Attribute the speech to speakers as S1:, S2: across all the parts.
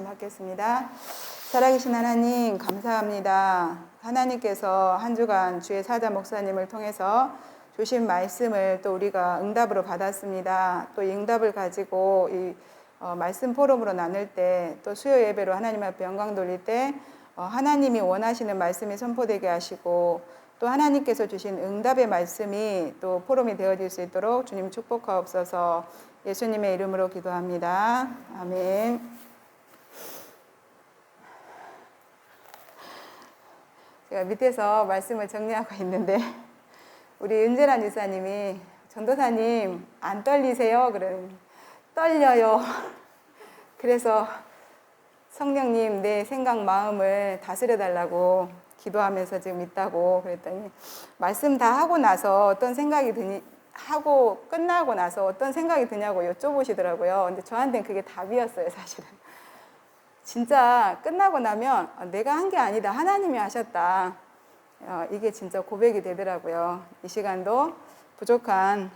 S1: 받겠습니다. 살아계신 하나님 감사합니다. 하나님께서 한 주간 주의 사자 목사님을 통해서 주신 말씀을 또 우리가 응답으로 받았습니다. 또 이 응답을 가지고 이 말씀 포럼으로 나눌 때, 또 수요 예배로 하나님 앞에 영광 돌릴 때 하나님이 원하시는 말씀이 선포되게 하시고, 또 하나님께서 주신 응답의 말씀이 또 포럼이 되어질 수 있도록 주님 축복하옵소서. 예수님의 이름으로 기도합니다. 아멘. 제가 밑에서 말씀을 정리하고 있는데 우리 은재란 지사님이 전도사님 안 떨리세요? 그러면 떨려요. 그래서 성령님 내 생각 마음을 다스려 달라고 기도하면서 지금 있다고 그랬더니, 말씀 다 하고 나서 어떤 생각이 드니, 하고 끝나고 나서 어떤 생각이 드냐고 여쭤보시더라고요. 근데 저한테는 그게 답이었어요, 사실은. 진짜 끝나고 나면 내가 한 게 아니다, 하나님이 하셨다, 이게 진짜 고백이 되더라고요. 이 시간도 부족한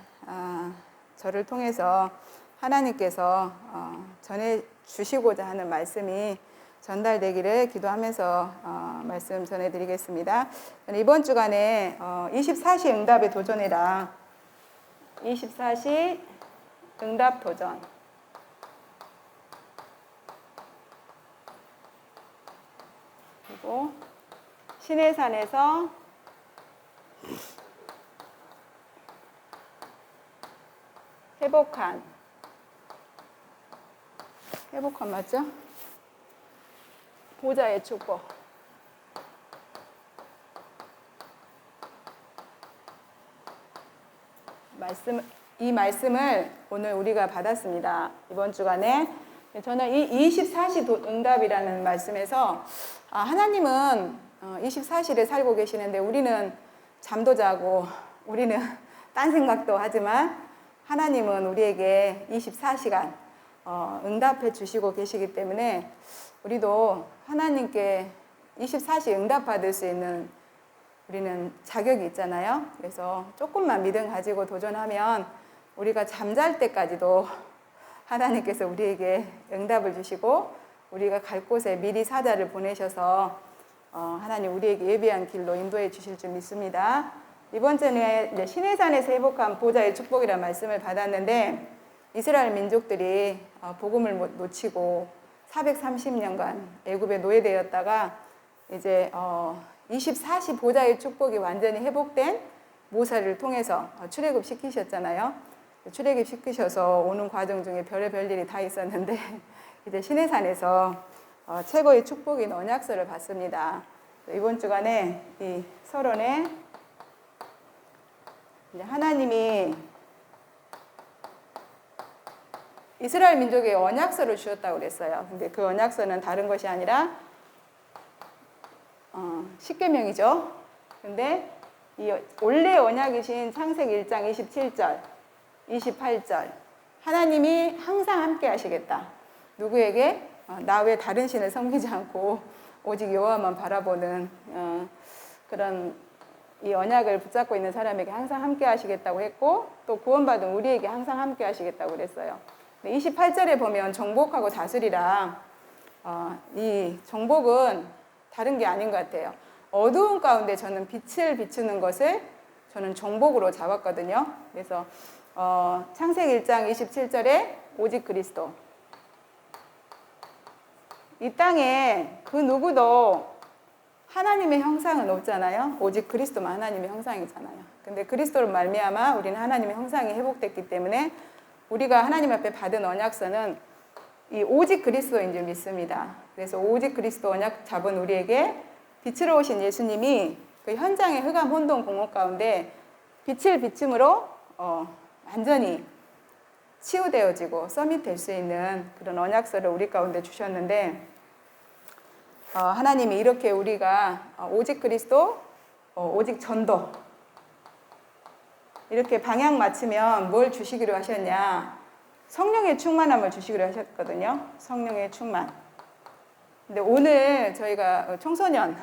S1: 저를 통해서 하나님께서 전해 주시고자 하는 말씀이 전달되기를 기도하면서 말씀 전해드리겠습니다. 이번 주간에 24시 응답에 도전해라, 24시 응답 도전, 그리고 시내산에서 회복한 맞죠? 보좌의 축복. 이 말씀을 오늘 우리가 받았습니다. 이번 주간에 저는 이 24시 응답이라는 말씀에서 하나님은 24시를 살고 계시는데 우리는 잠도 자고 우리는 딴 생각도 하지만 하나님은 우리에게 24시간 응답해 주시고 계시기 때문에 우리도 하나님께 24시 응답 받을 수 있는 우리는 자격이 있잖아요. 그래서 조금만 믿음 가지고 도전하면 우리가 잠잘 때까지도 하나님께서 우리에게 응답을 주시고 우리가 갈 곳에 미리 사자를 보내셔서 하나님 우리에게 예비한 길로 인도해 주실 줄 믿습니다. 이번 주에 시내산에서 회복한 보좌의 축복이라는 말씀을 받았는데, 이스라엘 민족들이 복음을 놓치고 430년간 애굽에 노예되었다가 이제 24시 보좌의 축복이 완전히 회복된 모세를 통해서 출애굽 시키셨잖아요. 출애굽 시키셔서 오는 과정 중에 별의별 일이 다 있었는데 이제 시내산에서 최고의 축복인 언약서를 받습니다. 이번 주간에 이 서론에 이제 하나님이 이스라엘 민족에 언약서를 주셨다고 그랬어요. 근데 그 언약서는 다른 것이 아니라 십계명이죠. 근데 이 원래 언약이신 창세기 1장 27절, 28절, 하나님이 항상 함께 하시겠다. 누구에게? 나 외 다른 신을 섬기지 않고 오직 여호와만 바라보는 그런 이 언약을 붙잡고 있는 사람에게 항상 함께 하시겠다고 했고, 또 구원받은 우리에게 항상 함께 하시겠다고 그랬어요. 28절에 보면 정복하고 다스리라, 이 정복은 다른 게 아닌 것 같아요. 어두운 가운데 저는 빛을 비추는 것을 저는 정복으로 잡았거든요. 그래서 창세기 1장 27절에 오직 그리스도, 이 땅에 그 누구도 하나님의 형상은 없잖아요. 오직 그리스도만 하나님의 형상이잖아요. 근데 그리스도로 말미암아 우리는 하나님의 형상이 회복됐기 때문에 우리가 하나님 앞에 받은 언약서는 이 오직 그리스도인 줄 믿습니다. 그래서 오직 그리스도 언약 잡은 우리에게 빛으로 오신 예수님이 그 현장의 흑암 혼돈 공허 가운데 빛을 비춤으로 완전히 치유되어지고 서밋될 수 있는 그런 언약서를 우리 가운데 주셨는데, 하나님이 이렇게 우리가 오직 그리스도, 오직 전도, 이렇게 방향 맞추면 뭘 주시기로 하셨냐? 성령의 충만함을 주시기로 하셨거든요. 성령의 충만. 근데 오늘 저희가 청소년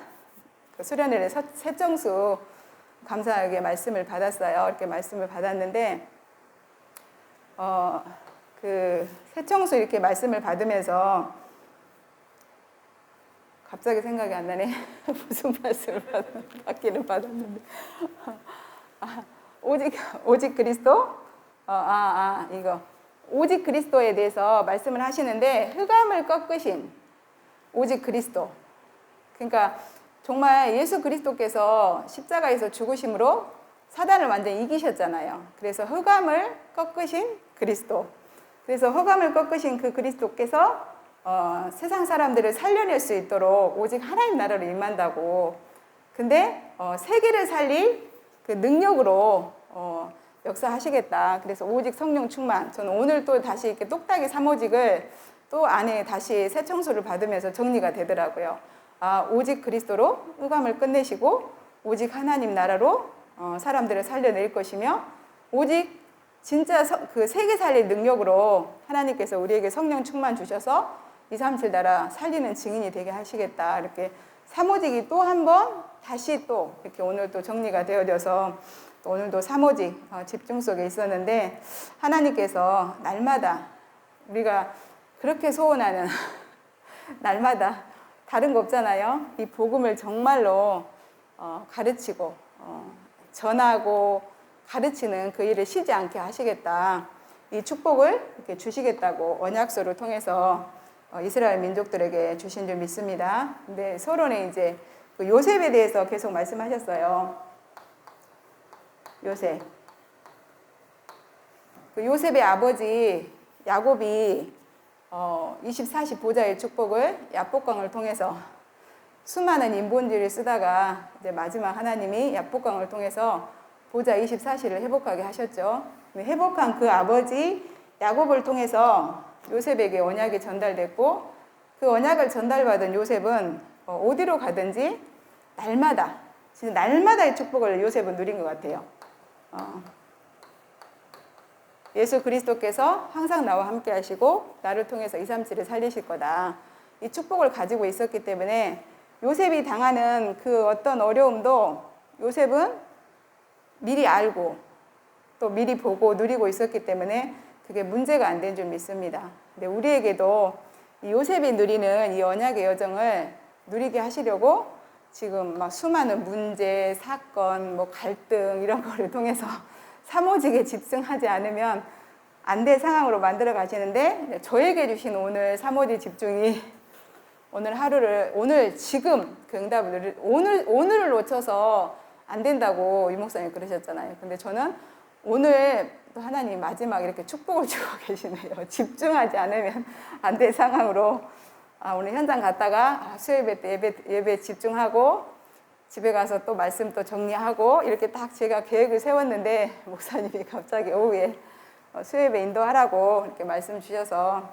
S1: 수련회를 새정수 감사하게 말씀을 받았어요. 이렇게 말씀을 받았는데 그 새청수 이렇게 말씀을 받으면서 갑자기 생각이 안 나네. 무슨 말씀을 받기를 받았는데. 오직 그리스도? 이거. 오직 그리스도에 대해서 말씀을 하시는데, 흑암을 꺾으신 오직 그리스도. 그러니까 정말 예수 그리스도께서 십자가에서 죽으심으로 사단을 완전히 이기셨잖아요. 그래서 흑암을 꺾으신 그리스도. 그래서 흑암을 꺾으신 그 그리스도께서 세상 사람들을 살려낼 수 있도록 오직 하나님 나라로 임한다고. 근데 세계를 살릴 그 능력으로 역사하시겠다. 그래서 오직 성령 충만. 저는 오늘 또 다시 이렇게 똑딱이 3오직을 또 안에 다시 새 청소를 받으면서 정리가 되더라고요. 오직 그리스도로 흑암을 끝내시고 오직 하나님 나라로 사람들을 살려낼 것이며 오직 진짜 그 세계 살릴 능력으로 하나님께서 우리에게 성령 충만 주셔서 237 나라 살리는 증인이 되게 하시겠다. 이렇게 3오직이 또 한 번 다시 또 이렇게 오늘 또 정리가 되어져서 또 오늘도 3오직 집중 속에 있었는데 하나님께서 날마다 우리가 그렇게 소원하는 날마다 다른 거 없잖아요. 이 복음을 정말로 가르치고 전하고 가르치는 그 일을 쉬지 않게 하시겠다. 이 축복을 이렇게 주시겠다고 언약서를 통해서 이스라엘 민족들에게 주신 줄 믿습니다. 근데 서론에 이제 그 요셉에 대해서 계속 말씀하셨어요. 요셉. 그 요셉의 아버지 야곱이 24시 보좌의 축복을 야복강을 통해서 수많은 인본주의를 쓰다가 이제 마지막 하나님이 야복강을 통해서 보좌 24시를 회복하게 하셨죠. 회복한 그 아버지 야곱을 통해서 요셉에게 언약이 전달됐고 그 언약을 전달받은 요셉은 어디로 가든지 날마다 진짜 날마다의 축복을 요셉은 누린 것 같아요. 예수 그리스도께서 항상 나와 함께 하시고 나를 통해서 237을 살리실 거다. 이 축복을 가지고 있었기 때문에 요셉이 당하는 그 어떤 어려움도 요셉은 미리 알고 또 미리 보고 누리고 있었기 때문에 그게 문제가 안 된 줄 믿습니다. 근데 우리에게도 이 요셉이 누리는 이 언약의 여정을 누리게 하시려고 지금 막 수많은 문제, 사건, 뭐 갈등 이런 거를 통해서 3오직에 집중하지 않으면 안 될 상황으로 만들어 가시는데 저에게 주신 오늘 3오직 집중이 오늘 하루를 오늘 지금 그 응답을 오늘을 놓쳐서 안 된다고 유 목사님 그러셨잖아요. 근데 저는 오늘 또 하나님 마지막 이렇게 축복을 주고 계시네요. 집중하지 않으면 안 될 상황으로 오늘 현장 갔다가 수요일 때 예배 집중하고 집에 가서 또 말씀 또 정리하고 이렇게 딱 제가 계획을 세웠는데 목사님이 갑자기 오후에 수요일에 인도하라고 이렇게 말씀 주셔서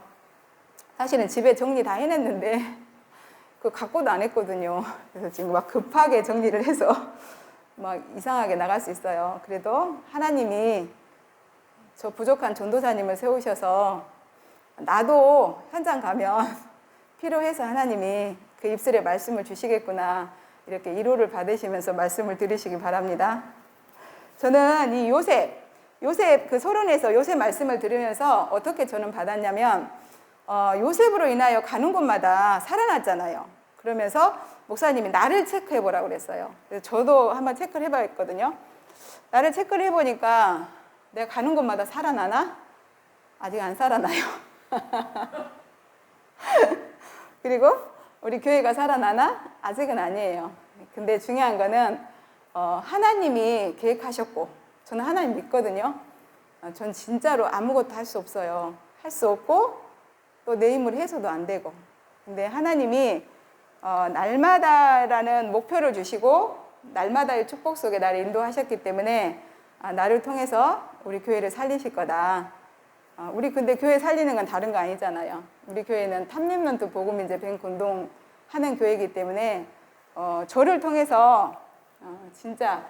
S1: 사실은 집에 정리 다 해냈는데 그거 갖고도 안 했거든요. 그래서 지금 막 급하게 정리를 해서 막 이상하게 나갈 수 있어요. 그래도 하나님이 저 부족한 전도사님을 세우셔서 나도 현장 가면 필요해서 하나님이 그 입술에 말씀을 주시겠구나 이렇게 위로를 받으시면서 말씀을 들으시기 바랍니다. 저는 이 요셉 그 서론에서 요셉 말씀을 들으면서 어떻게 저는 받았냐면 요셉으로 인하여 가는 곳마다 살아났잖아요. 그러면서 목사님이 나를 체크해 보라고 그랬어요. 그래서 저도 한번 체크를 해봤거든요. 나를 체크를 해보니까 내가 가는 곳마다 살아나나? 아직 안 살아나요. 그리고 우리 교회가 살아나나? 아직은 아니에요. 근데 중요한 거는 하나님이 계획하셨고 저는 하나님 믿거든요. 전 진짜로 아무것도 할 수 없어요. 할 수 없고 또 내 힘으로 해서도 안 되고. 근데 하나님이 날마다라는 목표를 주시고 날마다의 축복 속에 나를 인도하셨기 때문에 나를 통해서 우리 교회를 살리실 거다. 우리 근데 교회 살리는 건 다른 거 아니잖아요. 우리 교회는 탑랩런트 복음인재 뱅크 운동 하는 교회이기 때문에 저를 통해서 진짜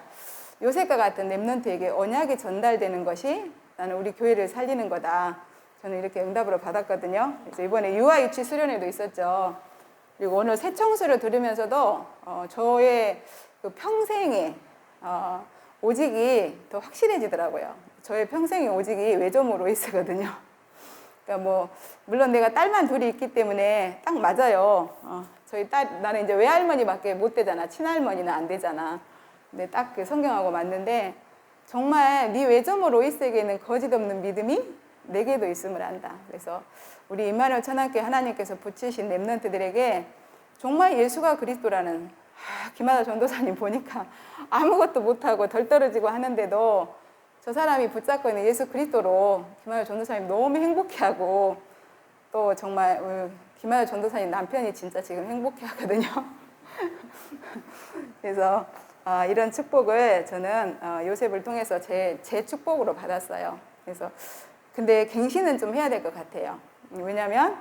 S1: 요셉과 같은 랩런트에게 언약이 전달되는 것이 나는 우리 교회를 살리는 거다. 저는 이렇게 응답으로 받았거든요. 그래서 이번에 유아 유치 수련회도 있었죠. 그리고 오늘 새 청수를 들으면서도 저의 그 평생의 오직이 더 확실해지더라고요. 저의 평생의 오직이 외조모 로이스거든요. 그러니까 뭐 물론 내가 딸만 둘이 있기 때문에 딱 맞아요. 저희 딸, 나는 이제 외할머니밖에 못 되잖아. 친할머니는 안 되잖아. 근데 딱 그 성경하고 맞는데, 정말 네 외조모 로이스에게는 거짓 없는 믿음이 내게도 있음을 안다. 그래서 우리 임마누엘 천안교회 하나님께서 붙이신 렘넌트들에게 정말 예수가 그리스도라는, 김하나 전도사님 보니까 아무것도 못하고 덜 떨어지고 하는데도 저 사람이 붙잡고 있는 예수 그리스도로 김하나 전도사님 너무 행복해하고, 또 정말 김하나 전도사님 남편이 진짜 지금 행복해하거든요. 그래서 이런 축복을 저는 요셉을 통해서 제 축복으로 받았어요. 그래서 근데 갱신은 좀 해야 될 것 같아요. 왜냐하면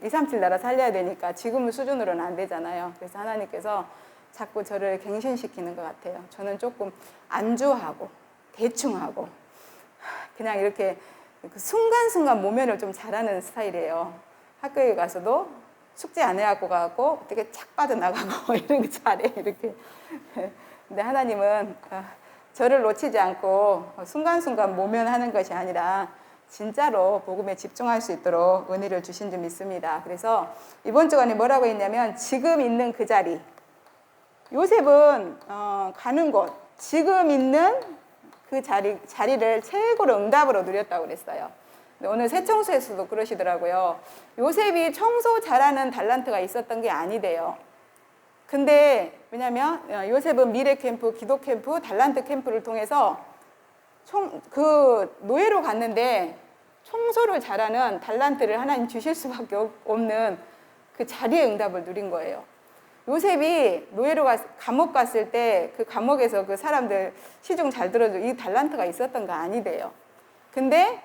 S1: 237 나라 살려야 되니까 지금 수준으로는 안 되잖아요. 그래서 하나님께서 자꾸 저를 갱신시키는 것 같아요. 저는 조금 안주하고 대충하고 그냥 이렇게 순간순간 모면을 좀 잘하는 스타일이에요. 학교에 가서도 숙제 안 해갖고 가고 어떻게 착 빠져나가고 이런 거 잘해 이렇게. 근데 하나님은 저를 놓치지 않고 순간순간 모면하는 것이 아니라 진짜로 복음에 집중할 수 있도록 은혜를 주신 줄 믿습니다. 그래서 이번 주간에 뭐라고 했냐면 지금 있는 그 자리, 요셉은 가는 곳, 지금 있는 그 자리를 최고로 응답으로 누렸다고 그랬어요. 오늘 새청소에서도 그러시더라고요. 요셉이 청소 잘하는 달란트가 있었던 게 아니대요. 근데 왜냐면 요셉은 미래 캠프, 기도 캠프, 달란트 캠프를 통해서 그 노예로 갔는데 청소를 잘하는 달란트를 하나님 주실 수밖에 없는 그 자리의 응답을 누린 거예요. 요셉이 노예로 감옥 갔을 때 그 감옥에서 그 사람들 시중 잘 들어줘 이 달란트가 있었던 거 아니대요. 근데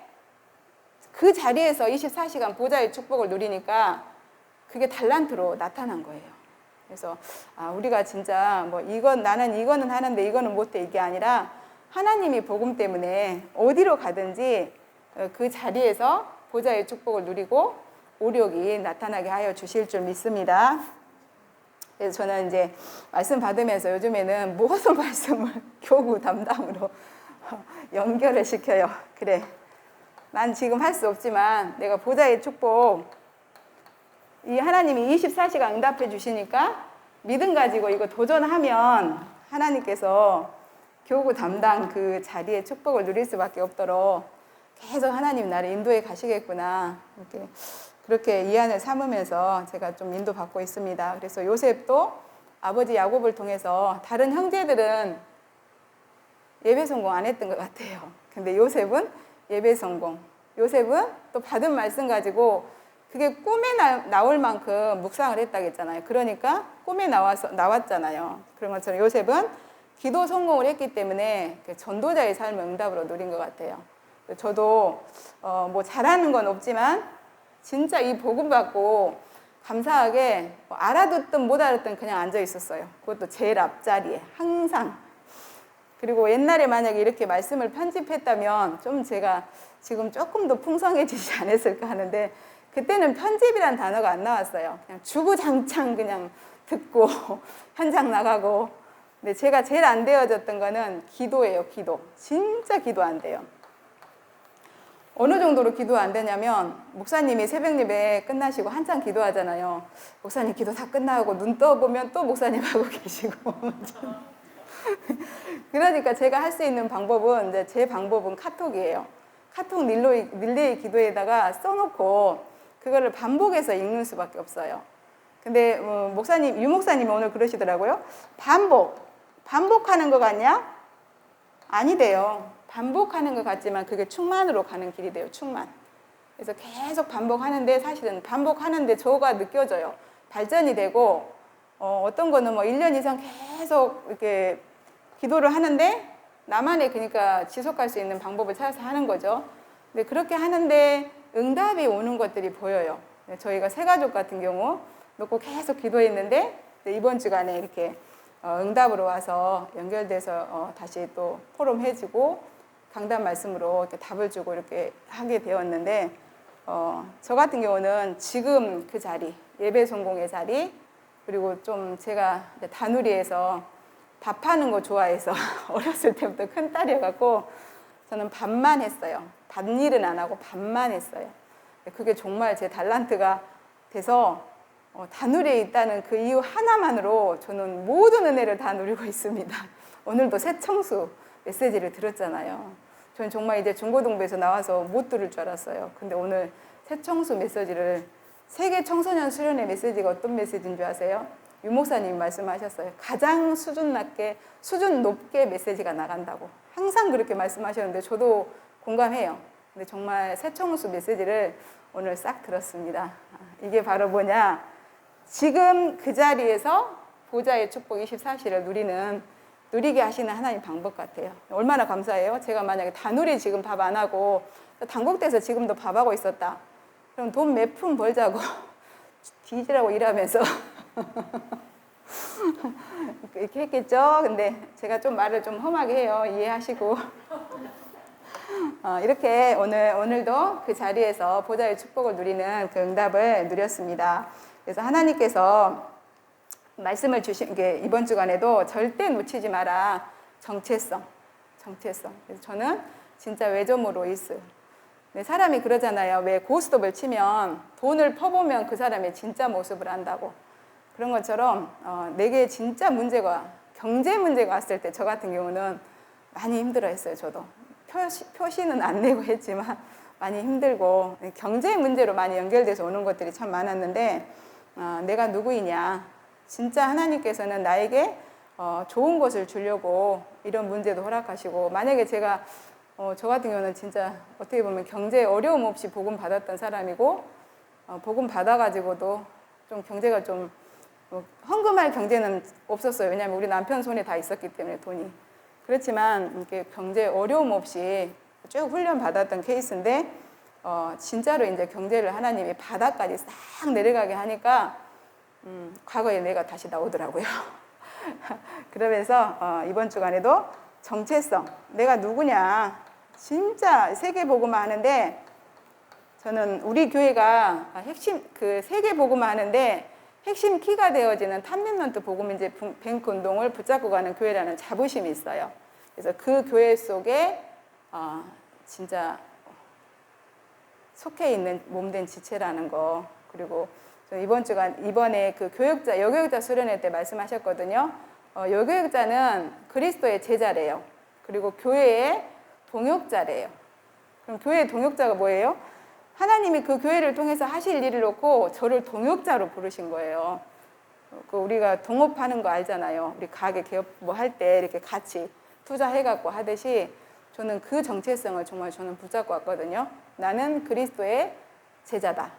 S1: 그 자리에서 24시간 보좌의 축복을 누리니까 그게 달란트로 나타난 거예요. 그래서 우리가 진짜 뭐 나는 이거는 하는데 이거는 못해 이게 아니라 하나님이 복음 때문에 어디로 가든지 그 자리에서 보좌의 축복을 누리고 오력이 나타나게 하여 주실 줄 믿습니다. 그래서 저는 이제 말씀 받으면서 요즘에는 모든 말씀을 교구 담당으로 연결을 시켜요. 그래, 난 지금 할 수 없지만 내가 보좌의 축복, 이 하나님이 24시간 응답해 주시니까 믿음 가지고 이거 도전하면 하나님께서 교구 담당 그 자리에 축복을 누릴 수밖에 없도록 계속 하나님 나를 인도해 가시겠구나, 이렇게 그렇게 이안을 삼으면서 제가 좀 인도받고 있습니다. 그래서 요셉도 아버지 야곱을 통해서 다른 형제들은 예배 성공 안 했던 것 같아요. 근데 요셉은 예배 성공. 요셉은 또 받은 말씀 가지고 그게 꿈에 나올 만큼 묵상을 했다고 했잖아요. 그러니까 꿈에 나왔잖아요. 그런 것처럼 요셉은 기도 성공을 했기 때문에 전도자의 삶을 응답으로 누린 것 같아요. 저도 뭐 잘하는 건 없지만 진짜 이 복음 받고 감사하게 알아듣든 못 알아듣든 그냥 앉아 있었어요. 그것도 제일 앞자리에 항상. 그리고 옛날에 만약에 이렇게 말씀을 편집했다면 좀 제가 지금 조금 더 풍성해지지 않았을까 하는데 그때는 편집이란 단어가 안 나왔어요. 그냥 주구장창 그냥 듣고 현장 나가고. 근데 제가 제일 안 되어졌던 거는 기도예요. 기도. 진짜 기도 안 돼요. 어느 정도로 기도 안 되냐면 목사님이 새벽 예배 끝나시고 한참 기도하잖아요. 목사님 기도 다 끝나고 눈 떠보면 또 목사님 하고 계시고. 그러니까 제가 할 수 있는 방법은 이제 제 방법은 카톡이에요. 카톡 릴레이 기도에다가 써놓고 그거를 반복해서 읽는 수밖에 없어요. 근데 유 목사님이 오늘 그러시더라고요. 반복하는 것 같냐? 아니래요. 반복하는 것 같지만 그게 충만으로 가는 길이 돼요. 충만. 그래서 계속 반복하는데 사실은 반복하는데 저가 느껴져요. 발전이 되고 어떤 거는 뭐 1년 이상 계속 이렇게 기도를 하는데 나만의 그러니까 지속할 수 있는 방법을 찾아서 하는 거죠. 근데 그렇게 하는데 응답이 오는 것들이 보여요. 저희가 새가족 같은 경우 놓고 계속 기도했는데 이번 주간에 이렇게 응답으로 와서 연결돼서 다시 또 포럼 해주고 강단 말씀으로 이렇게 답을 주고 이렇게 하게 되었는데 저 같은 경우는 지금 그 자리, 예배 성공의 자리, 그리고 좀 제가 다누리에서 밥하는 거 좋아해서 어렸을 때부터 큰딸이어갖고 저는 밥만 했어요. 밭일은 안 하고 밥만 했어요. 그게 정말 제 달란트가 돼서 다누리에 있다는 그 이유 하나만으로 저는 모든 은혜를 다 누리고 있습니다. 오늘도 새청수 메시지를 들었잖아요. 저는 정말 이제 중고등부에서 나와서 못 들을 줄 알았어요. 근데 오늘 새청수 메시지를, 세계 청소년 수련회 메시지가 어떤 메시지인 줄 아세요? 유 목사님이 말씀하셨어요. 가장 수준 높게 메시지가 나간다고. 항상 그렇게 말씀하셨는데 저도 공감해요. 근데 정말 새청수 메시지를 오늘 싹 들었습니다. 이게 바로 뭐냐? 지금 그 자리에서 보좌의 축복 24시를 누리게 하시는 하나님 방법 같아요. 얼마나 감사해요. 제가 만약에 다누리 지금 밥 안 하고 당국대에서 지금도 밥하고 있었다. 그럼 돈 몇 푼 벌자고 뒤지라고 일하면서 이렇게 했겠죠. 근데 제가 좀 말을 좀 험하게 해요. 이해하시고. 이렇게 오늘도 그 자리에서 보좌의 축복을 누리는 그 응답을 누렸습니다. 그래서 하나님께서 말씀을 주신 게 이번 주간에도 절대 놓치지 마라. 정체성. 그래서 저는 진짜 외점으로 있어요. 사람이 그러잖아요. 왜 고스톱을 치면 돈을 퍼보면 그 사람의 진짜 모습을 안다고. 그런 것처럼 내게 진짜 문제가, 경제 문제가 왔을 때 저 같은 경우는 많이 힘들어했어요. 저도 표시는 안 내고 했지만 많이 힘들고 경제 문제로 많이 연결돼서 오는 것들이 참 많았는데, 내가 누구이냐, 진짜 하나님께서는 나에게 좋은 것을 주려고 이런 문제도 허락하시고, 만약에 제가 저 같은 경우는 진짜 어떻게 보면 경제에 어려움 없이 복음 받았던 사람이고, 복음 받아가지고도 좀 경제가 좀 헌금할 경제는 없었어요. 왜냐하면 우리 남편 손에 다 있었기 때문에 돈이. 그렇지만 이렇게 경제 어려움 없이 쭉 훈련 받았던 케이스인데, 진짜로 이제 경제를 하나님이 바닥까지 싹 내려가게 하니까 과거에 내가 다시 나오더라고요. 그러면서 이번 주간에도 정체성, 내가 누구냐, 진짜 세계복음화 하는데, 저는 우리 교회가 핵심 그 세계복음화 하는데 핵심 키가 되어지는 탑랩런트 복음인재 뱅크 운동을 붙잡고 가는 교회라는 자부심이 있어요. 그래서 그 교회 속에 진짜 속해 있는 몸된 지체라는 거. 그리고 이번에 그 여교육자 수련회 때 말씀하셨거든요. 여교육자는 그리스도의 제자래요. 그리고 교회의 동역자래요. 그럼 교회의 동역자가 뭐예요? 하나님이 그 교회를 통해서 하실 일을 놓고 저를 동역자로 부르신 거예요. 우리가 동업하는 거 알잖아요. 우리 가게 개업 뭐 할 때 이렇게 같이 투자해갖고 하듯이, 저는 그 정체성을 정말 저는 붙잡고 왔거든요. 나는 그리스도의 제자다.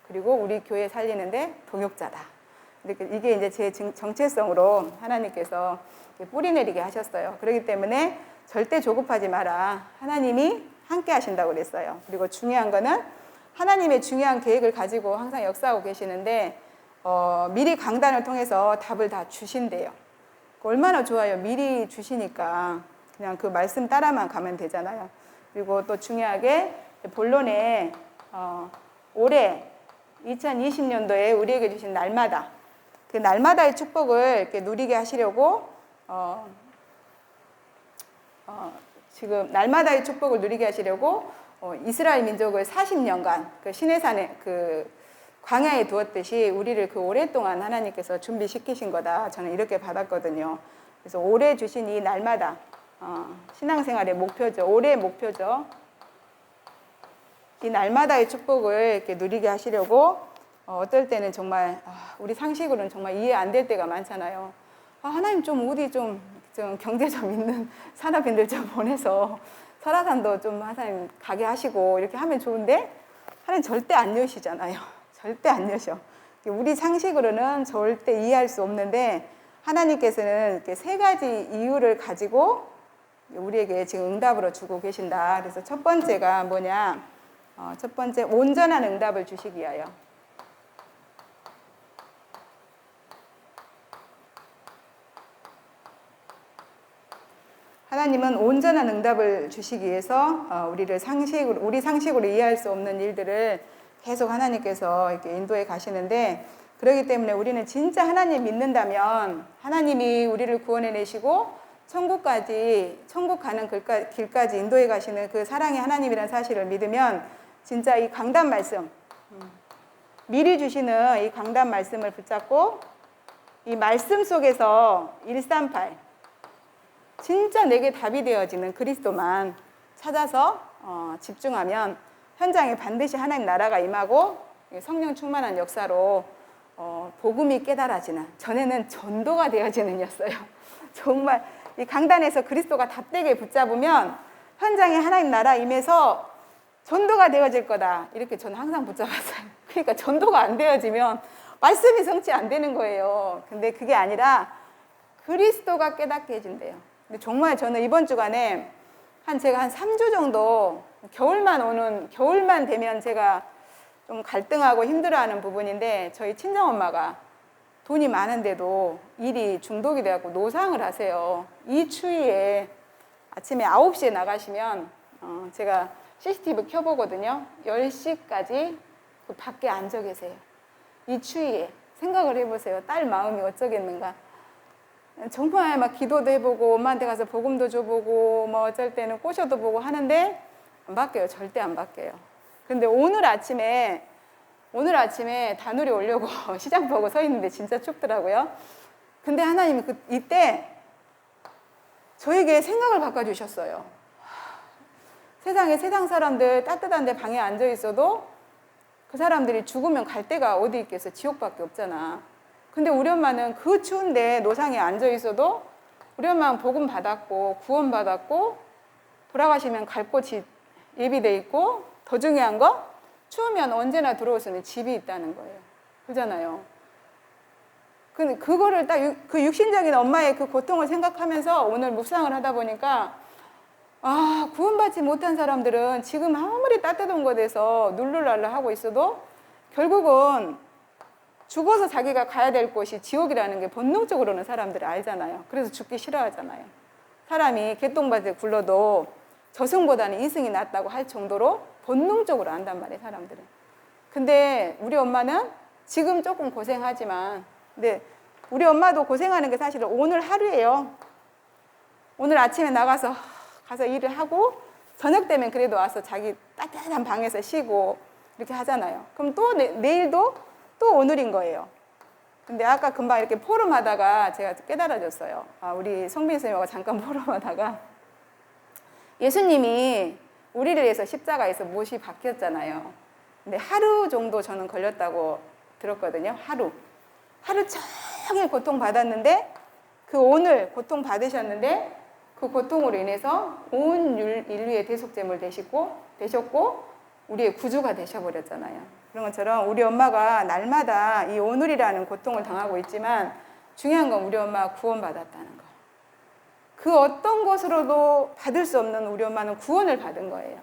S1: 그리고 우리 교회 살리는데 동역자다. 이게 이제 제 정체성으로 하나님께서 뿌리 내리게 하셨어요. 그렇기 때문에 절대 조급하지 마라. 하나님이 함께 하신다고 그랬어요. 그리고 중요한 거는 하나님의 중요한 계획을 가지고 항상 역사하고 계시는데, 미리 강단을 통해서 답을 다 주신대요. 얼마나 좋아요. 미리 주시니까 그냥 그 말씀 따라만 가면 되잖아요. 그리고 또 중요하게 본론에 올해 2020년도에 우리에게 주신 날마다, 그 날마다의 축복을 이렇게 누리게 하시려고 지금 날마다의 축복을 누리게 하시려고 이스라엘 민족을 40년간 그 시내산에 그 광야에 두었듯이 우리를 그 오랫동안 하나님께서 준비시키신 거다. 저는 이렇게 받았거든요. 그래서 올해 주신 이 날마다 신앙생활의 목표죠. 올해의 목표죠. 이 날마다의 축복을 이렇게 누리게 하시려고 어떨 때는 정말 우리 상식으로는 정말 이해 안 될 때가 많잖아요. 하나님 좀 어디 좀 경제 좀 있는 산업인들 좀 보내서 설화산도 좀 하나님 가게 하시고 이렇게 하면 좋은데, 하나님 절대 안 여시잖아요. 절대 안 여셔. 우리 상식으로는 절대 이해할 수 없는데, 하나님께서는 이렇게 세 가지 이유를 가지고 우리에게 지금 응답으로 주고 계신다. 그래서 첫 번째가 뭐냐? 첫 번째, 온전한 응답을 주시기 위하여. 하나님은 온전한 응답을 주시기 위해서 우리 상식으로 이해할 수 없는 일들을 계속 하나님께서 이렇게 인도해 가시는데, 그렇기 때문에 우리는 진짜 하나님 믿는다면, 하나님이 우리를 구원해 내시고 천국 가는 길까지 인도해 가시는 그 사랑의 하나님이라는 사실을 믿으면, 진짜 이 강단 말씀, 미리 주시는 이 강단 말씀을 붙잡고 이 말씀 속에서 138 진짜 내게 답이 되어지는 그리스도만 찾아서 집중하면 현장에 반드시 하나님 나라가 임하고 성령 충만한 역사로 복음이 깨달아지는, 전에는 전도가 되어지는 였어요. 정말 이 강단에서 그리스도가 답되게 붙잡으면 현장에 하나님 나라 임해서 전도가 되어질 거다, 이렇게 저는 항상 붙잡았어요. 그러니까 전도가 안 되어지면 말씀이 성취 안 되는 거예요. 근데 그게 아니라 그리스도가 깨닫게 해준대요. 근데 정말 저는 이번 주간에 제가 한 3주 정도 겨울만 되면 제가 좀 갈등하고 힘들어하는 부분인데, 저희 친정엄마가 돈이 많은데도 일이 중독이 돼갖고 노상을 하세요. 이 추위에 아침에 9시에 나가시면 제가 CCTV 켜보거든요. 10시까지 그 밖에 앉아 계세요. 이 추위에 생각을 해보세요. 딸 마음이 어쩌겠는가. 정말 막 기도도 해보고 엄마한테 가서 복음도 줘보고 뭐 어쩔 때는 꼬셔도 보고 하는데 안 바뀌어요. 절대 안 바뀌어요. 근데 오늘 아침에 다누리 오려고 시장 보고 서 있는데 진짜 춥더라고요. 근데 하나님이 이때 저에게 생각을 바꿔주셨어요. 세상 사람들 따뜻한 데 방에 앉아 있어도 그 사람들이 죽으면 갈 데가 어디 있겠어. 지옥밖에 없잖아. 근데 우리 엄마는 그 추운데 노상에 앉아 있어도 우리 엄마는 복음 받았고 구원 받았고 돌아가시면 갈 곳이 예비돼 있고, 더 중요한 거 추우면 언제나 들어올 수 있는 집이 있다는 거예요. 그잖아요. 근데 그거를 딱 그 육신적인 엄마의 그 고통을 생각하면서 오늘 묵상을 하다 보니까 구원받지 못한 사람들은 지금 아무리 따뜻한 곳에서 눌룰랄라 하고 있어도 결국은 죽어서 자기가 가야 될 곳이 지옥이라는 게 본능적으로는 사람들이 알잖아요. 그래서 죽기 싫어하잖아요. 사람이 개똥밭에 굴러도 저승보다는 이승이 낫다고 할 정도로 본능적으로 안단 말이에요, 사람들은. 근데 우리 엄마는 지금 조금 고생하지만, 근데 우리 엄마도 고생하는 게 사실은 오늘 하루예요. 오늘 아침에 가서 일을 하고 저녁 되면 그래도 와서 자기 따뜻한 방에서 쉬고 이렇게 하잖아요. 그럼 또 내일도 또 오늘인 거예요. 근데 아까 금방 이렇게 포럼하다가 제가 깨달아졌어요. 우리 성빈 선생님하고 잠깐 포럼하다가 예수님이 우리를 위해서 십자가에서 못이 박혔잖아요. 근데 하루 정도 저는 걸렸다고 들었거든요. 하루 종일 고통받았는데 오늘 고통받으셨는데 그 고통으로 인해서 온 인류의 대속제물 되셨고 우리의 구주가 되셔버렸잖아요. 그런 것처럼 우리 엄마가 날마다 이 오늘이라는 고통을 당하고 있지만 중요한 건 우리 엄마가 구원받았다는 거. 그 어떤 것으로도 받을 수 없는 우리 엄마는 구원을 받은 거예요.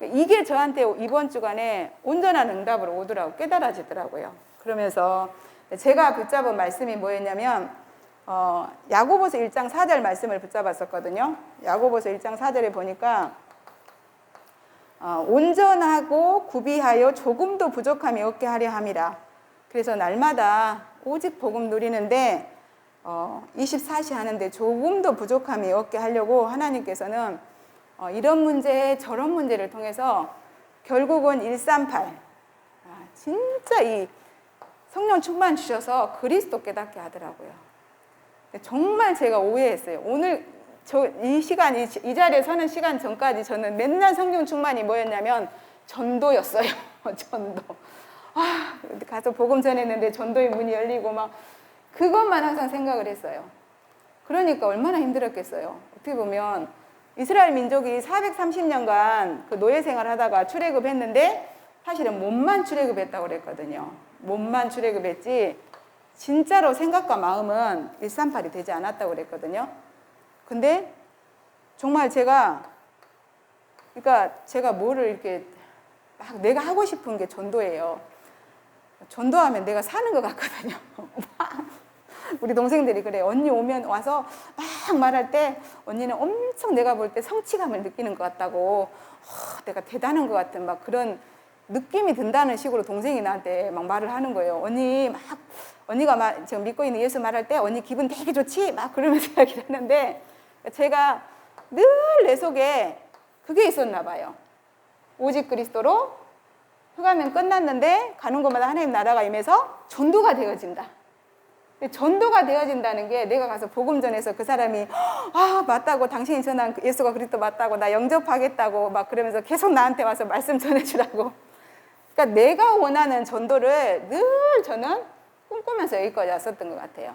S1: 이게 저한테 이번 주간에 온전한 응답으로 오더라고 깨달아지더라고요. 그러면서 제가 붙잡은 말씀이 뭐였냐면 야고보서 1장 4절 말씀을 붙잡았었거든요. 야고보서 1장 4절에 보니까 온전하고 구비하여 조금도 부족함이 없게 하려 함이라. 그래서 날마다 오직 복음 누리는데 24시 하는데 조금도 부족함이 없게 하려고 하나님께서는 이런 문제 저런 문제를 통해서 결국은 138 진짜 이 성령 충만 주셔서 그리스도 깨닫게 하더라고요. 정말 제가 오해했어요. 오늘 이 자리에 서는 시간 전까지 저는 맨날 성령 충만이 뭐였냐면 전도였어요. 전도. 가서 복음 전했는데 전도의 문이 열리고 막 그것만 항상 생각을 했어요. 그러니까 얼마나 힘들었겠어요. 어떻게 보면 이스라엘 민족이 430년간 그 노예 생활을 하다가 출애굽했는데 사실은 몸만 출애굽했다고 그랬거든요. 몸만 출애굽했지 진짜로 생각과 마음은 138이 되지 않았다고 그랬거든요. 근데 정말 제가 뭐를 이렇게 막 내가 하고 싶은 게 전도예요. 전도하면 내가 사는 것 같거든요. 우리 동생들이 그래. 언니 오면 와서 막 말할 때 언니는 엄청 내가 볼 때 성취감을 느끼는 것 같다고, 내가 대단한 것 같은 막 그런 느낌이 든다는 식으로 동생이 나한테 막 말을 하는 거예요. 언니가 지금 믿고 있는 예수 말할 때 언니 기분 되게 좋지? 막 그러면서 이야기를 하는데 제가 늘 내 속에 그게 있었나 봐요. 오직 그리스도로 흑암은 끝났는데 가는 곳마다 하나님 나라가 임해서 전도가 되어진다. 전도가 되어진다는 게 내가 가서 복음 전해서 그 사람이 맞다고, 당신이 전한 예수가 그리스도 맞다고, 나 영접하겠다고 막 그러면서 계속 나한테 와서 말씀 전해주라고. 그러니까 내가 원하는 전도를 늘 저는 꿈꾸면서 여기까지 왔었던 것 같아요.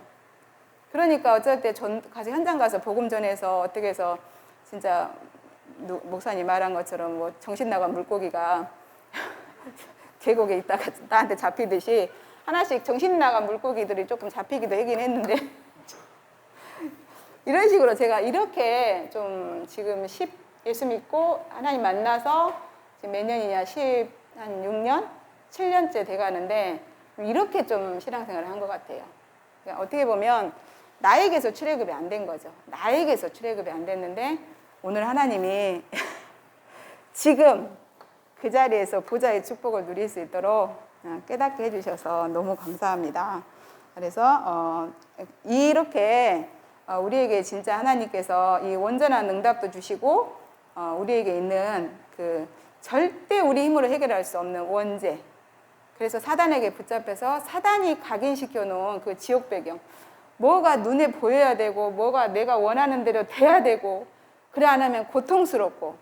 S1: 그러니까 어쩔 때 가서 현장 가서 복음 전해서 어떻게 해서 진짜 목사님 말한 것처럼 뭐 정신 나간 물고기가 계곡에 있다가 나한테 잡히듯이 하나씩 정신 나간 물고기들이 조금 잡히기도 하긴 했는데 이런 식으로 제가 이렇게 좀 지금 예수 믿고 하나님 만나서 지금 몇 년이냐 한 6년? 7년째 돼가는데 이렇게 좀 신앙생활을 한 것 같아요. 그러니까 어떻게 보면 나에게서 출애굽이 안 된 거죠. 나에게서 출애굽이 안 됐는데 오늘 하나님이 지금 그 자리에서 보좌의 축복을 누릴 수 있도록 깨닫게 해주셔서 너무 감사합니다. 그래서 이렇게 우리에게 진짜 하나님께서 이 온전한 응답도 주시고 우리에게 있는 그 절대 우리 힘으로 해결할 수 없는 원죄, 그래서 사단에게 붙잡혀서 사단이 각인시켜 놓은 그 지옥 배경, 뭐가 눈에 보여야 되고 뭐가 내가 원하는 대로 돼야 되고 그래 안 하면 고통스럽고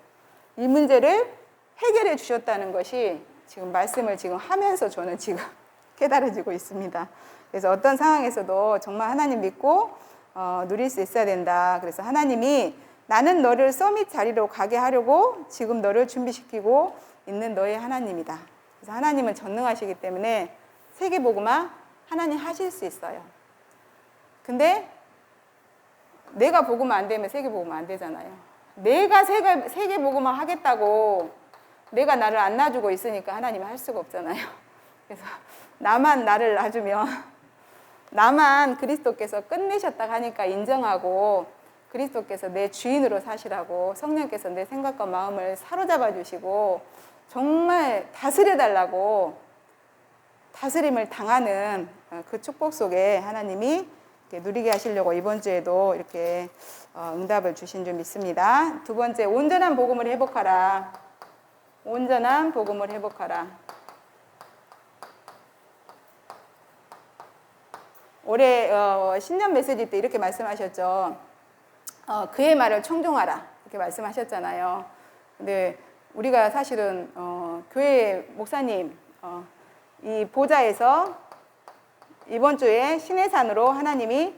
S1: 이 문제를 해결해 주셨다는 것이 지금 말씀을 지금 하면서 저는 지금 깨달아지고 있습니다. 그래서 어떤 상황에서도 정말 하나님 믿고 누릴 수 있어야 된다. 그래서 하나님이 나는 너를 서밋 자리로 가게 하려고 지금 너를 준비시키고 있는 너의 하나님이다. 그래서 하나님은 전능하시기 때문에 세계복음화 하나님 하실 수 있어요. 근데 내가 복음화 안 되면 세계복음화 안 되잖아요. 내가 세계복음화 하겠다고 내가 나를 안 놔주고 있으니까 하나님이 할 수가 없잖아요. 그래서 나만 나를 놔주면 나만 그리스도께서 끝내셨다 하니까 인정하고 그리스도께서 내 주인으로 사시라고 성령께서 내 생각과 마음을 사로잡아 주시고 정말 다스려달라고 다스림을 당하는 그 축복 속에 하나님이 누리게 하시려고 이번 주에도 이렇게 응답을 주신 줄 믿습니다. 두 번째, 온전한 복음을 회복하라. 온전한 복음을 회복하라. 올해 신년 메시지 때 이렇게 말씀하셨죠. 그의 말을 청종하라 이렇게 말씀하셨잖아요. 근데 우리가 사실은 교회 목사님 이 보좌에서 이번 주에 시내산으로 하나님이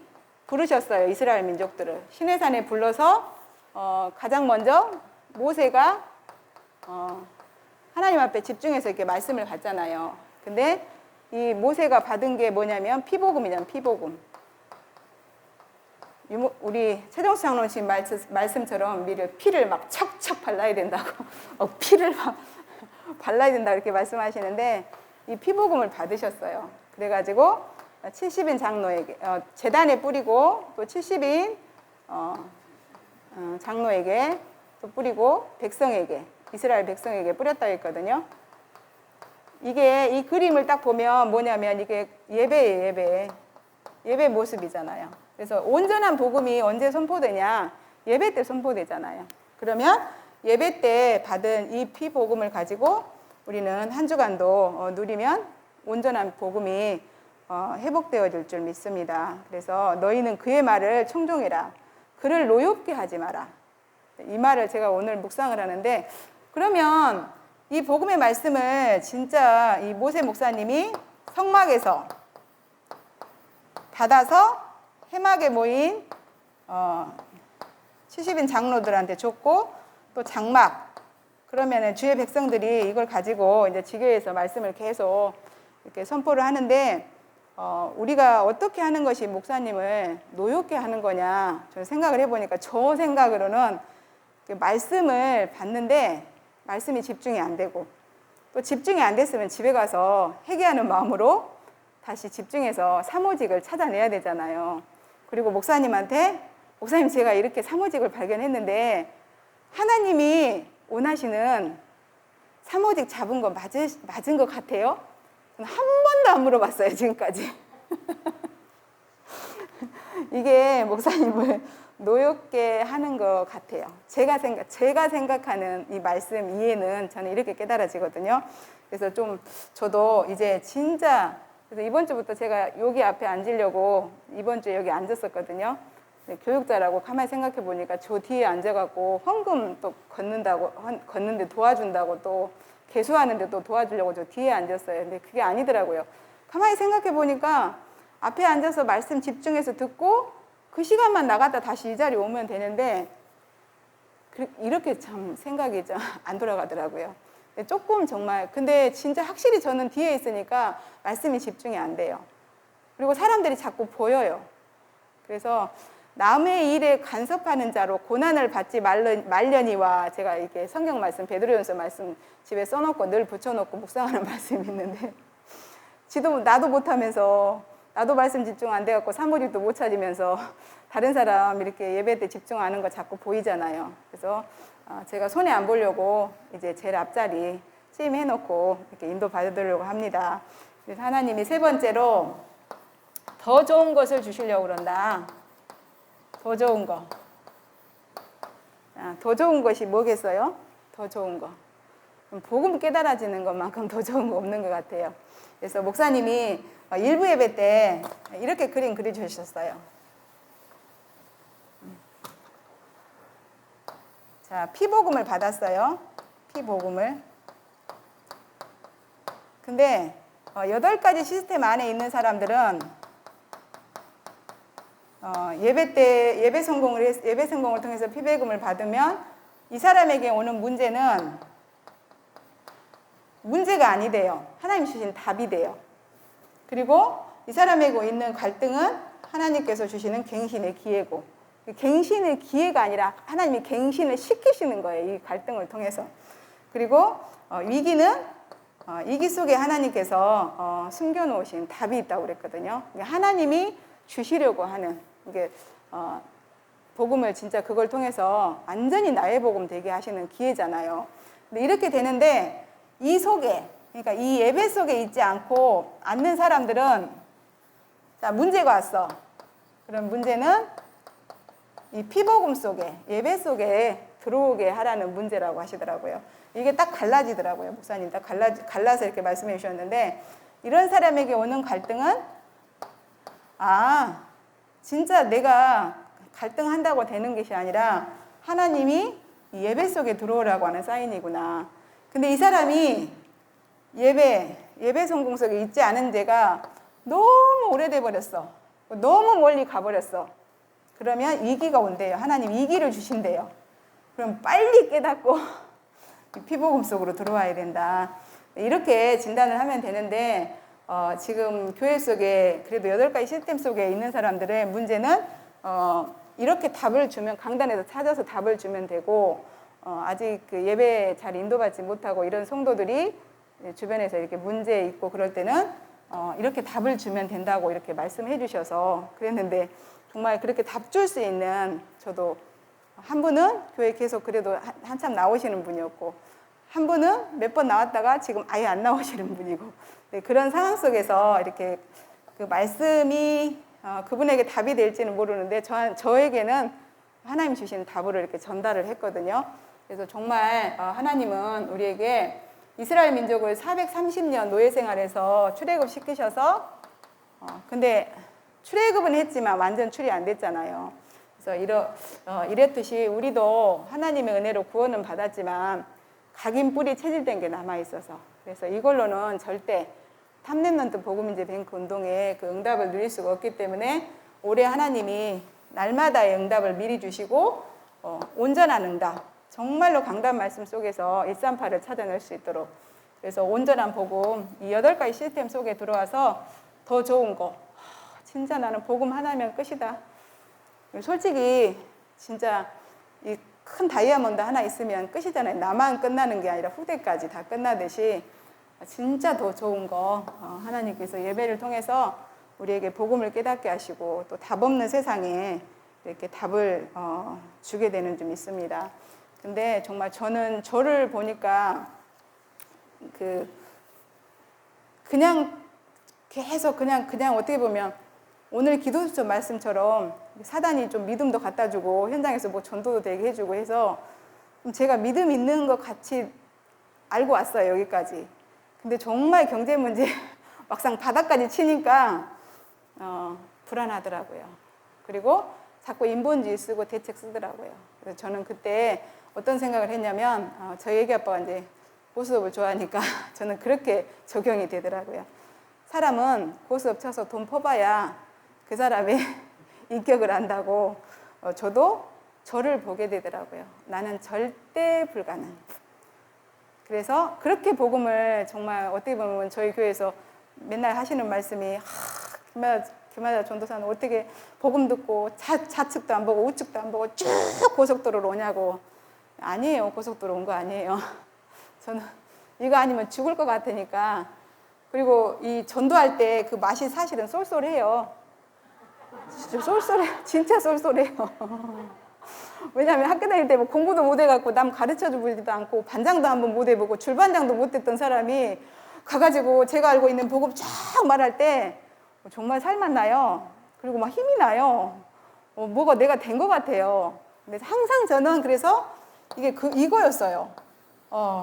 S1: 부르셨어요. 이스라엘 민족들을 시내산에 불러서 가장 먼저 모세가 하나님 앞에 집중해서 이렇게 말씀을 받잖아요. 근데 이 모세가 받은 게 뭐냐면 피복음이잖아요. 피복음. 우리 최종수 장로님 말씀처럼 피를 막 척척 발라야 된다고 피를 막 발라야 된다 이렇게 말씀하시는데 이 피복음을 받으셨어요. 그래가지고 70인 장로에게 제단에 뿌리고 또 70인 장로에게 또 뿌리고 백성에게 이스라엘 백성에게 뿌렸다고 했거든요. 이게 이 그림을 딱 보면 뭐냐면 이게 예배예요. 예배 모습이잖아요. 그래서 온전한 복음이 언제 선포되냐? 예배 때 선포되잖아요. 그러면 예배 때 받은 이 피복음을 가지고 우리는 한 주간도 누리면 온전한 복음이 회복되어질 줄 믿습니다. 그래서 너희는 그의 말을 청종해라. 그를 노엽게 하지 마라. 이 말을 제가 오늘 묵상을 하는데 그러면 이 복음의 말씀을 진짜 이 모세 목사님이 성막에서 받아서 해막에 모인 70인 장로들한테 줬고 또 장막 그러면은 주의 백성들이 이걸 가지고 이제 지교에서 말씀을 계속 이렇게 선포를 하는데 우리가 어떻게 하는 것이 목사님을 노엽게 하는 거냐 저는 생각을 해보니까 저 생각으로는 말씀을 받는데 말씀이 집중이 안 되고 또 집중이 안 됐으면 집에 가서 회개하는 마음으로 다시 집중해서 사모직을 찾아내야 되잖아요. 그리고 목사님한테 목사님 제가 이렇게 사모직을 발견했는데 하나님이 원하시는 사모직 잡은 거 맞은 것 같아요? 한 번도 안 물어봤어요 지금까지. 이게 목사님을 노엽게 하는 것 같아요. 제가 생각하는 이 말씀 이해는 저는 이렇게 깨달아지거든요. 그래서 좀 저도 이제 진짜 그래서 이번 주부터 제가 여기 앞에 앉으려고 이번 주에 여기 앉았었거든요. 교육자라고 가만히 생각해 보니까 저 뒤에 앉아갖고 헌금 또 걷는데 도와준다고 또 개수하는데 또 도와주려고 저 뒤에 앉았어요. 근데 그게 아니더라고요. 가만히 생각해 보니까 앞에 앉아서 말씀 집중해서 듣고 그 시간만 나갔다 다시 이 자리에 오면 되는데 이렇게 참 생각이 좀 안 돌아가더라고요. 조금 정말 근데 진짜 확실히 저는 뒤에 있으니까 말씀이 집중이 안 돼요. 그리고 사람들이 자꾸 보여요. 그래서 남의 일에 간섭하는 자로 고난을 받지 말려니와 제가 이렇게 성경 말씀 베드로전서 말씀 집에 써놓고 늘 붙여놓고 묵상하는 말씀이 있는데 나도 못하면서 나도 말씀 집중 안 돼갖고 사모님도 못 찾으면서 다른 사람 이렇게 예배 때 집중하는 거 자꾸 보이잖아요. 그래서 제가 손해 안 보려고 이제 제일 앞자리 취임해놓고 이렇게 인도 받으려고 합니다. 그래서 하나님이 세 번째로 더 좋은 것을 주시려고 그런다. 더 좋은 거. 더 좋은 것이 뭐겠어요? 더 좋은 거. 복음 깨달아지는 것만큼 더 좋은 거 없는 것 같아요. 그래서 목사님이 일부 예배 때 이렇게 그림 그려주셨어요. 자, 피복음을 받았어요. 피복음을. 근데 8가지 시스템 안에 있는 사람들은 예배 때 예배 성공을 통해서 피복음을 받으면 이 사람에게 오는 문제는 문제가 아니대요. 하나님 주신 답이 돼요. 그리고 이 사람에게 있는 갈등은 하나님께서 주시는 갱신의 기회고, 갱신의 기회가 아니라 하나님이 갱신을 시키시는 거예요. 이 갈등을 통해서. 그리고 위기는 위기 속에 하나님께서 숨겨놓으신 답이 있다고 그랬거든요. 하나님이 주시려고 하는 이게 복음을 진짜 그걸 통해서 완전히 나의 복음 되게 하시는 기회잖아요. 근데 이렇게 되는데 이 속에, 그러니까 이 예배 속에 있지 않는 사람들은, 자, 문제가 왔어. 그럼 문제는 이 피복음 속에, 예배 속에 들어오게 하라는 문제라고 하시더라고요. 이게 딱 갈라지더라고요. 목사님 딱 갈라서 이렇게 말씀해 주셨는데, 이런 사람에게 오는 갈등은, 진짜 내가 갈등한다고 되는 것이 아니라 하나님이 예배 속에 들어오라고 하는 사인이구나. 근데 이 사람이 예배 성공 속에 있지 않은 데가 너무 오래돼 버렸어. 너무 멀리 가버렸어. 그러면 위기가 온대요. 하나님 위기를 주신대요. 그럼 빨리 깨닫고 피복음 속으로 들어와야 된다. 이렇게 진단을 하면 되는데 지금 교회 속에 그래도 8가지 시스템 속에 있는 사람들의 문제는 이렇게 답을 주면 강단에서 찾아서 답을 주면 되고 아직 그 예배 잘 인도받지 못하고 이런 성도들이 주변에서 이렇게 문제 있고 그럴 때는 이렇게 답을 주면 된다고 이렇게 말씀해 주셔서 그랬는데 정말 그렇게 답 줄 수 있는 저도 한 분은 교회 계속 그래도 한참 나오시는 분이었고 한 분은 몇 번 나왔다가 지금 아예 안 나오시는 분이고 네, 그런 상황 속에서 이렇게 그 말씀이 그분에게 답이 될지는 모르는데 저에게는 하나님 주신 답으로 이렇게 전달을 했거든요. 그래서 정말 하나님은 우리에게 이스라엘 민족을 430년 노예 생활에서 출애굽 시키셔서 근데 출애굽은 했지만 완전 출이 안 됐잖아요. 그래서 이랬듯이 우리도 하나님의 은혜로 구원은 받았지만 각인 뿌리 체질된 게 남아 있어서 그래서 이걸로는 절대 탐렘넌트 복음인재 뱅크 운동에 그 응답을 누릴 수가 없기 때문에 올해 하나님이 날마다의 응답을 미리 주시고 온전한 응답 정말로 강단 말씀 속에서 138을 찾아낼 수 있도록 그래서 온전한 복음 이 8가지 시스템 속에 들어와서 더 좋은 거 진짜 나는 복음 하나면 끝이다. 솔직히 진짜 이 큰 다이아몬드 하나 있으면 끝이잖아요. 나만 끝나는 게 아니라 후대까지 다 끝나듯이 진짜 더 좋은 거 하나님께서 예배를 통해서 우리에게 복음을 깨닫게 하시고 또 답 없는 세상에 이렇게 답을 주게 되는 좀 있습니다. 근데 정말 저를 보니까 그냥 계속 그냥 어떻게 보면 오늘 기도수첩 말씀처럼 사단이 좀 믿음도 갖다 주고 현장에서 뭐 전도도 되게 해주고 해서 제가 믿음 있는 것 같이 알고 왔어요, 여기까지. 근데 정말 경제 문제 막상 바닥까지 치니까 불안하더라고요. 그리고 자꾸 인본주의 쓰고 대책 쓰더라고요. 그래서 저는 그때 어떤 생각을 했냐면 저희 애기 아빠가 이제 고스톱을 좋아하니까 저는 그렇게 적용이 되더라고요. 사람은 고스톱 쳐서 돈 퍼봐야 그 사람의 인격을 안다고 저도 저를 보게 되더라고요. 나는 절대 불가능. 그래서 그렇게 복음을 정말 어떻게 보면 저희 교회에서 맨날 하시는 말씀이 김하자 전도사는 어떻게 복음 듣고 좌측도 안 보고 우측도 안 보고 쭉 고속도로로 오냐고. 아니에요. 고속도로 온 거 아니에요. 저는 이거 아니면 죽을 것 같으니까. 그리고 이 전도할 때 그 맛이 사실은 쏠쏠해요. 진짜 쏠쏠해. 진짜 쏠쏠해요. 왜냐하면 학교 다닐 때 뭐 공부도 못 해갖고 남 가르쳐주지도 않고 반장도 한번 못 해보고 줄반장도 못 했던 사람이 가가지고 제가 알고 있는 복음 쫙 말할 때 정말 살맛 나요. 그리고 막 힘이 나요. 뭐가 내가 된 것 같아요. 근데 항상 저는 그래서 이거였어요.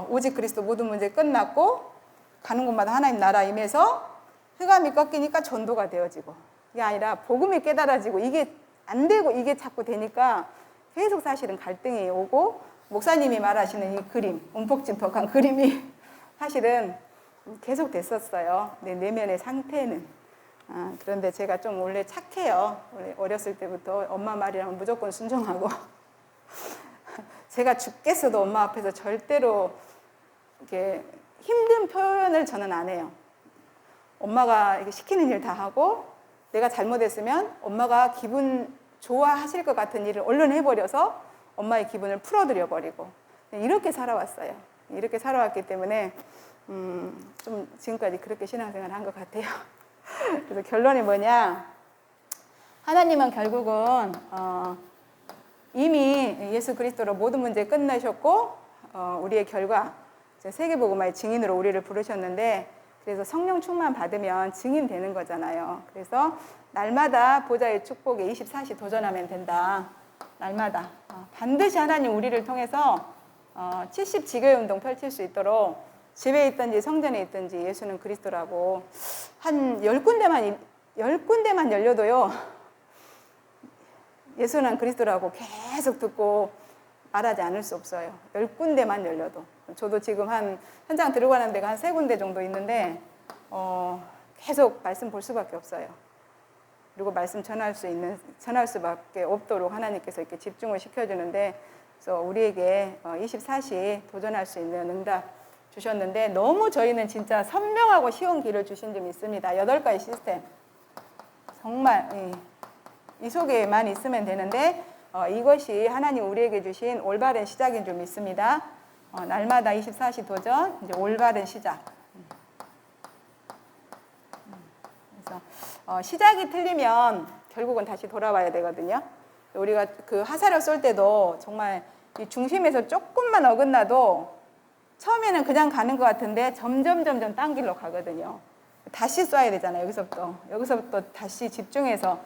S1: 오직 그리스도 모든 문제 끝났고 가는 곳마다 하나님 나라 임해서 흑암이 꺾이니까 전도가 되어지고, 이게 아니라 복음이 깨달아지고 이게 안 되고 이게 자꾸 되니까 계속 사실은 갈등이 오고, 목사님이 말하시는 이 그림, 움푹짐푹한 그림이 사실은 계속 됐었어요. 내 내면의 상태는. 그런데 제가 좀 원래 착해요. 원래 어렸을 때부터 엄마 말이라면 무조건 순종하고 제가 죽겠어도 엄마 앞에서 절대로 이렇게 힘든 표현을 저는 안 해요. 엄마가 이렇게 시키는 일 다 하고, 내가 잘못했으면 엄마가 기분 좋아하실 것 같은 일을 얼른 해버려서 엄마의 기분을 풀어드려 버리고, 이렇게 살아왔어요. 이렇게 살아왔기 때문에 좀 지금까지 그렇게 신앙생활을 한 것 같아요. 그래서 결론이 뭐냐? 하나님은 결국은 이미 예수 그리스도로 모든 문제 끝내셨고, 우리의 결과 세계복음화의 증인으로 우리를 부르셨는데, 그래서 성령 충만 받으면 증인 되는 거잖아요. 그래서 날마다 보좌의 축복에 24시 도전하면 된다. 날마다 반드시 하나님 우리를 통해서 70 지교회 운동 펼칠 수 있도록, 집에 있든지 성전에 있든지 예수는 그리스도라고 한 10군데만 열려도요, 예수는 그리스도라고 계속 듣고 말하지 않을 수 없어요. 10군데만 열려도. 저도 지금 현장 들어가는 데가 한 3군데 정도 있는데 계속 말씀 볼 수밖에 없어요. 그리고 말씀 전할 수밖에 없도록 하나님께서 이렇게 집중을 시켜주는데, 그래서 우리에게 24시 도전할 수 있는 응답 주셨는데, 너무 저희는 진짜 선명하고 쉬운 길을 주신 점이 있습니다. 8가지 시스템. 정말 이 속에만 있으면 되는데 이것이 하나님 우리에게 주신 올바른 시작인 줄 믿습니다. 날마다 24시 도전, 이제 올바른 시작. 그래서 시작이 틀리면 결국은 다시 돌아와야 되거든요. 우리가 그 화살을 쏠 때도 정말 이 중심에서 조금만 어긋나도 처음에는 그냥 가는 것 같은데 점점 딴 길로 가거든요. 다시 쏴야 되잖아요. 여기서부터 다시 집중해서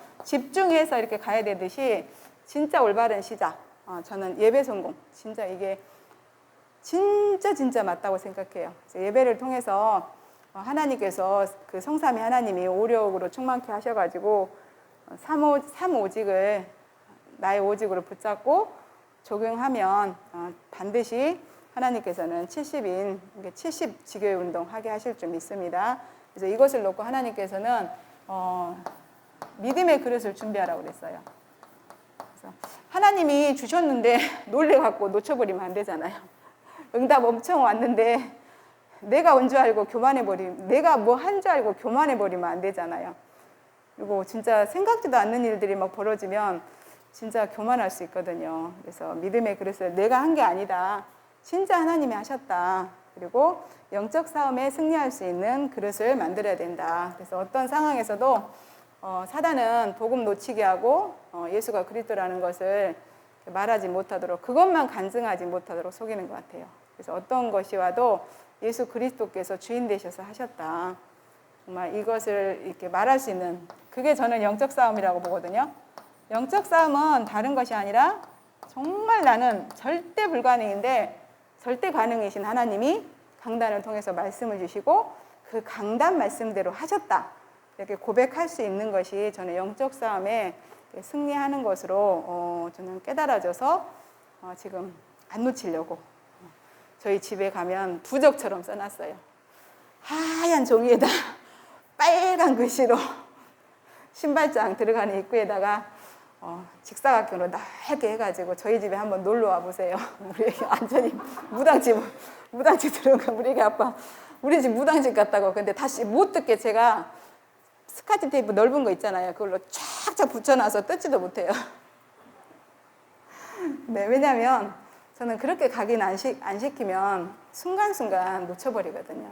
S1: 이렇게 가야 되듯이, 진짜 올바른 시작. 저는 예배 성공, 진짜 이게 진짜 맞다고 생각해요. 예배를 통해서 하나님께서 그 성삼위 하나님이 오력으로 충만케 하셔가지고 삼오직을 나의 오직으로 붙잡고 적용하면 반드시 하나님께서는 70 지교회 운동 하게 하실 줄 믿습니다. 그래서 이것을 놓고 하나님께서는 믿음의 그릇을 준비하라고 그랬어요. 그래서 하나님이 주셨는데 놀래갖고 놓쳐버리면 안 되잖아요. 응답 엄청 왔는데 내가 온 줄 알고 내가 뭐 한 줄 알고 교만해버리면 안 되잖아요. 그리고 진짜 생각지도 않는 일들이 막 벌어지면 진짜 교만할 수 있거든요. 그래서 믿음의 그릇을 내가 한 게 아니다. 진짜 하나님이 하셨다. 그리고 영적 싸움에 승리할 수 있는 그릇을 만들어야 된다. 그래서 어떤 상황에서도 사단은 복음 놓치게 하고 예수가 그리스도라는 것을 말하지 못하도록, 그것만 간증하지 못하도록 속이는 것 같아요. 그래서 어떤 것이 와도 예수 그리스도께서 주인 되셔서 하셨다. 정말 이것을 이렇게 말할 수 있는, 그게 저는 영적 싸움이라고 보거든요. 영적 싸움은 다른 것이 아니라 정말 나는 절대 불가능인데 절대 가능이신 하나님이 강단을 통해서 말씀을 주시고 그 강단 말씀대로 하셨다. 이렇게 고백할 수 있는 것이 저는 영적 싸움에 승리하는 것으로 저는 깨달아져서 지금 안 놓치려고 저희 집에 가면 부적처럼 써놨어요. 하얀 종이에다 빨간 글씨로 신발장 들어가는 입구에다가 직사각형으로 넓게 해가지고 저희 집에 한번 놀러 와 보세요. 우리 애기 완전히 무당집 들어가. 우리 애기 아빠 우리 집 무당집 같다고. 근데 다시 못 듣게 제가 스카치 테이프 넓은 거 있잖아요. 그걸로 쫙쫙 붙여놔서 뜯지도 못해요. 네, 왜냐하면 저는 그렇게 각인 안 시키면 순간순간 놓쳐버리거든요.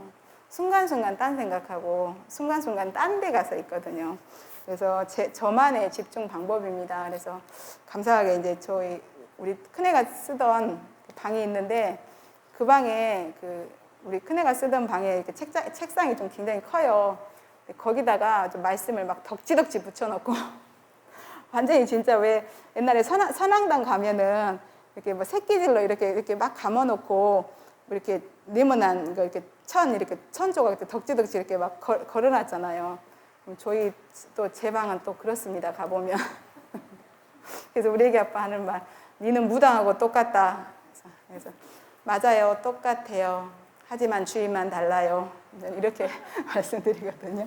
S1: 순간순간 딴 생각하고 순간순간 딴 데 가서 있거든요. 그래서 저만의 집중 방법입니다. 그래서 감사하게 이제 우리 큰애가 쓰던 방이 있는데 그 방에 우리 큰애가 쓰던 방에 이렇게 책상이 좀 굉장히 커요. 거기다가 좀 말씀을 막 덕지덕지 붙여놓고 완전히 진짜 왜 옛날에 선앙당 가면은 이렇게 뭐 새끼질로 이렇게 막 감아놓고 이렇게 네모난 거 이렇게 천 조각 이렇게 덕지덕지 이렇게 막 걸어놨잖아요. 저희 또 제 방은 또 그렇습니다. 가보면. 그래서 우리 애기 아빠 하는 말, 니는 무당하고 똑같다. 그래서 맞아요, 똑같아요. 하지만 주인만 달라요. 이렇게 말씀드리거든요.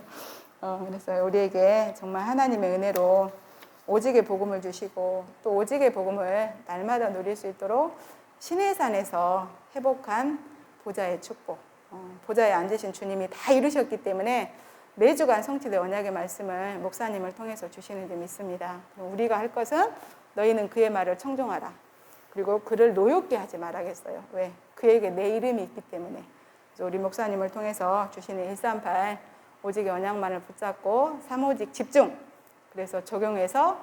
S1: 그래서 우리에게 정말 하나님의 은혜로 오직의 복음을 주시고 또 오직의 복음을 날마다 누릴 수 있도록 시내산에서 회복한 보좌의 축복, 보좌에 앉으신 주님이 다 이루셨기 때문에 매주간 성취된 언약의 말씀을 목사님을 통해서 주시는 줄 믿습니다. 우리가 할 것은 너희는 그의 말을 청종하라. 그리고 그를 노엽게 하지 말아야겠어요. 왜? 그에게 내 이름이 있기 때문에. 그래서 우리 목사님을 통해서 주시는 138 오직의 언약만을 붙잡고 3오직 집중. 그래서 적용해서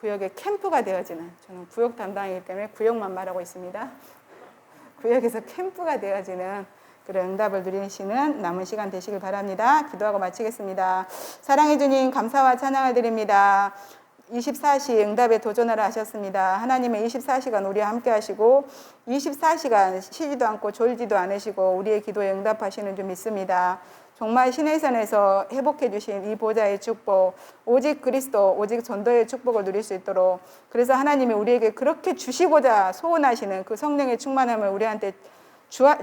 S1: 구역의 캠프가 되어지는, 저는 구역 담당이기 때문에 구역만 말하고 있습니다. 구역에서 캠프가 되어지는 그런 응답을 누리시는 남은 시간 되시길 바랍니다. 기도하고 마치겠습니다. 사랑해 주님 감사와 찬양을 드립니다. 24시 응답에 도전하라 하셨습니다. 하나님의 24시간 우리와 함께 하시고 24시간 쉬지도 않고 졸지도 않으시고 우리의 기도에 응답하시는 줄 믿습니다. 정말 시내산에서 회복해 주신 이 보좌의 축복, 오직 그리스도, 오직 전도의 축복을 누릴 수 있도록, 그래서 하나님이 우리에게 그렇게 주시고자 소원하시는 그 성령의 충만함을 우리한테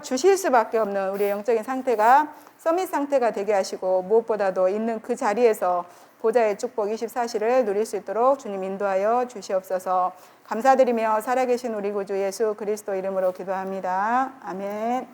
S1: 주실 수밖에 없는 우리의 영적인 상태가 서밋 상태가 되게 하시고, 무엇보다도 있는 그 자리에서 보좌의 축복 24시를 누릴 수 있도록 주님 인도하여 주시옵소서. 감사드리며 살아계신 우리 구주 예수 그리스도 이름으로 기도합니다. 아멘.